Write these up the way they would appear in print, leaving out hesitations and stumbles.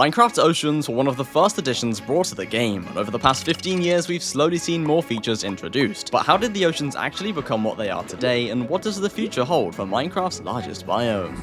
Minecraft Oceans were one of the first additions brought to the game, and over the past 15 years we've slowly seen more features introduced. But how did the oceans actually become what they are today, and what does the future hold for Minecraft's largest biome?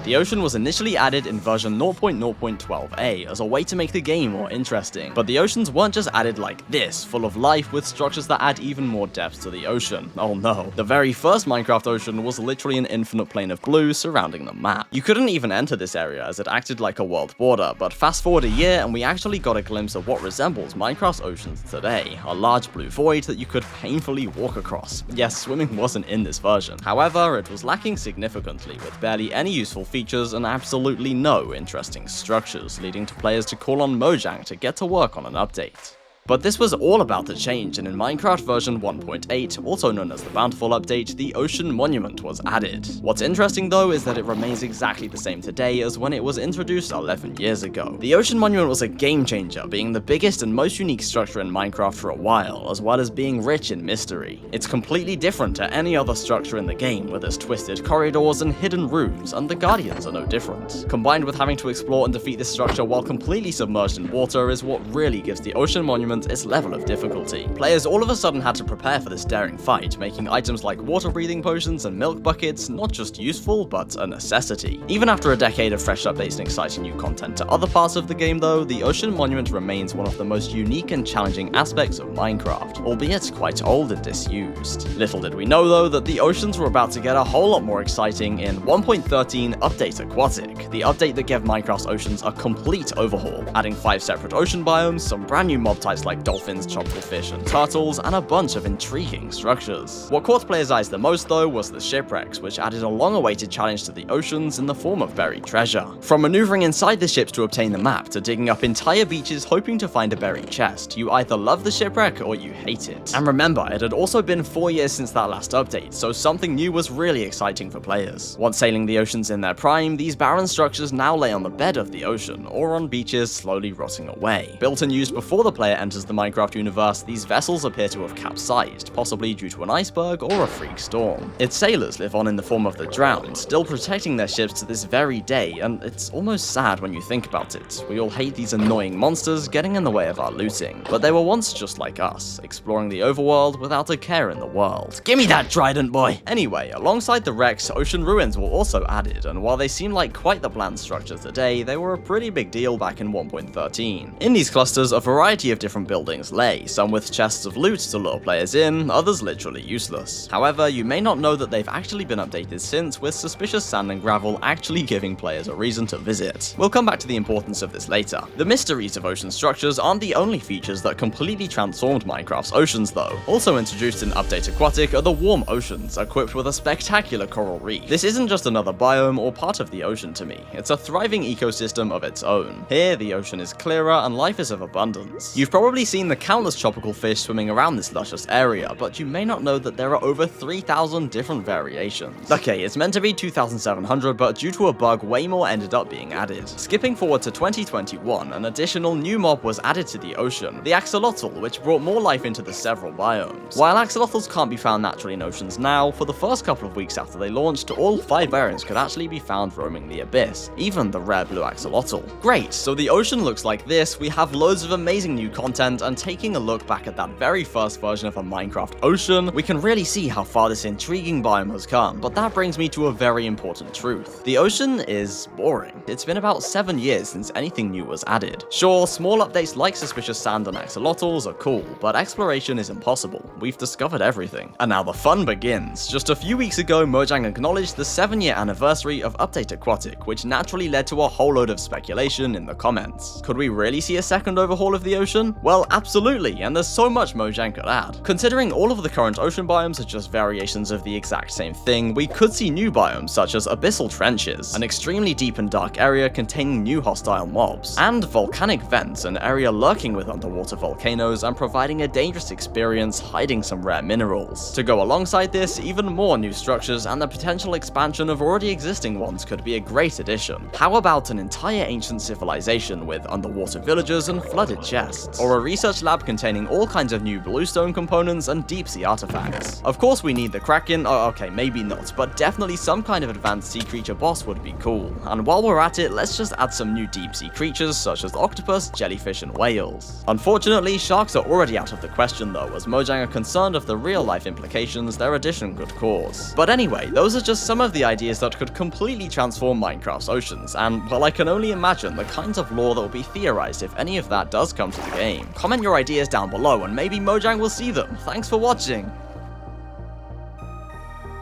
The ocean was initially added in version 0.0.12a as a way to make the game more interesting, but the oceans weren't just added like this, full of life with structures that add even more depth to the ocean. Oh no. The very first Minecraft ocean was literally an infinite plane of blue surrounding the map. You couldn't even enter this area as it acted like a world border, but fast forward a year and we actually got a glimpse of what resembles Minecraft's oceans today, a large blue void that you could painfully walk across. Yes, swimming wasn't in this version. However, it was lacking significantly, with barely any useful features and absolutely no interesting structures, leading to players to call on Mojang to get to work on an update. But this was all about to change, and in Minecraft version 1.8, also known as the Bountiful Update, the Ocean Monument was added. What's interesting though is that it remains exactly the same today as when it was introduced 11 years ago. The Ocean Monument was a game changer, being the biggest and most unique structure in Minecraft for a while, as well as being rich in mystery. It's completely different to any other structure in the game, with its twisted corridors and hidden rooms, and the Guardians are no different. Combined with having to explore and defeat this structure while completely submerged in water is what really gives the Ocean Monument its level of difficulty. Players all of a sudden had to prepare for this daring fight, making items like water breathing potions and milk buckets not just useful, but a necessity. Even after a decade of fresh updates and exciting new content to other parts of the game though, the Ocean Monument remains one of the most unique and challenging aspects of Minecraft, albeit quite old and disused. Little did we know though that the oceans were about to get a whole lot more exciting in 1.13 Update Aquatic, the update that gave Minecraft's oceans a complete overhaul, adding 5 separate ocean biomes, some brand new mob types like dolphins, tropical fish, and turtles, and a bunch of intriguing structures. What caught players' eyes the most though was the shipwrecks, which added a long-awaited challenge to the oceans in the form of buried treasure. From maneuvering inside the ships to obtain the map, to digging up entire beaches hoping to find a buried chest, you either love the shipwreck or you hate it. And remember, it had also been 4 years since that last update, so something new was really exciting for players. Once sailing the oceans in their prime, these barren structures now lay on the bed of the ocean, or on beaches slowly rotting away. Built and used before the player enters the Minecraft universe, these vessels appear to have capsized, possibly due to an iceberg or a freak storm. Its sailors live on in the form of the drowned, still protecting their ships to this very day, and it's almost sad when you think about it. We all hate these annoying monsters getting in the way of our looting, but they were once just like us, exploring the overworld without a care in the world. Gimme that trident, boy! Anyway, alongside the wrecks, ocean ruins were also added, and while they seem like quite the bland structure today, they were a pretty big deal back in 1.13. In these clusters, a variety of different buildings lay, some with chests of loot to lure players in, others literally useless. However, you may not know that they've actually been updated since, with suspicious sand and gravel actually giving players a reason to visit. We'll come back to the importance of this later. The mysteries of ocean structures aren't the only features that completely transformed Minecraft's oceans though. Also introduced in Update Aquatic are the warm oceans, equipped with a spectacular coral reef. This isn't just another biome or part of the ocean to me, it's a thriving ecosystem of its own. Here, the ocean is clearer and life is of abundance. You've probably seen the countless tropical fish swimming around this luscious area, but you may not know that there are over 3,000 different variations. Okay, it's meant to be 2,700, but due to a bug, way more ended up being added. Skipping forward to 2021, an additional new mob was added to the ocean, the axolotl, which brought more life into the several biomes. While axolotls can't be found naturally in oceans now, for the first couple of weeks after they launched, all 5 variants could actually be found roaming the abyss, even the rare blue axolotl. Great, so the ocean looks like this, we have loads of amazing new content, and taking a look back at that very first version of a Minecraft ocean, we can really see how far this intriguing biome has come. But that brings me to a very important truth. The ocean is boring. It's been about 7 years since anything new was added. Sure, small updates like suspicious sand and axolotls are cool, but exploration is impossible. We've discovered everything. And now the fun begins. Just a few weeks ago, Mojang acknowledged the 7-year anniversary of Update Aquatic, which naturally led to a whole load of speculation in the comments. Could we really see a second overhaul of the ocean? Well, absolutely, and there's so much Mojang could add. Considering all of the current ocean biomes are just variations of the exact same thing, we could see new biomes such as abyssal trenches, an extremely deep and dark area containing new hostile mobs, and volcanic vents, an area lurking with underwater volcanoes and providing a dangerous experience hiding some rare minerals. To go alongside this, even more new structures and the potential expansion of already existing ones could be a great addition. How about an entire ancient civilization with underwater villages and flooded chests? Or or a research lab containing all kinds of new bluestone components and deep sea artifacts. Of course we need the Kraken, oh okay, maybe not, but definitely some kind of advanced sea creature boss would be cool. And while we're at it, let's just add some new deep sea creatures such as octopus, jellyfish, and whales. Unfortunately, sharks are already out of the question though, as Mojang are concerned of the real life implications their addition could cause. But anyway, those are just some of the ideas that could completely transform Minecraft's oceans, and well, I can only imagine the kinds of lore that will be theorized if any of that does come to the game. Comment your ideas down below and maybe Mojang will see them. Thanks for watching!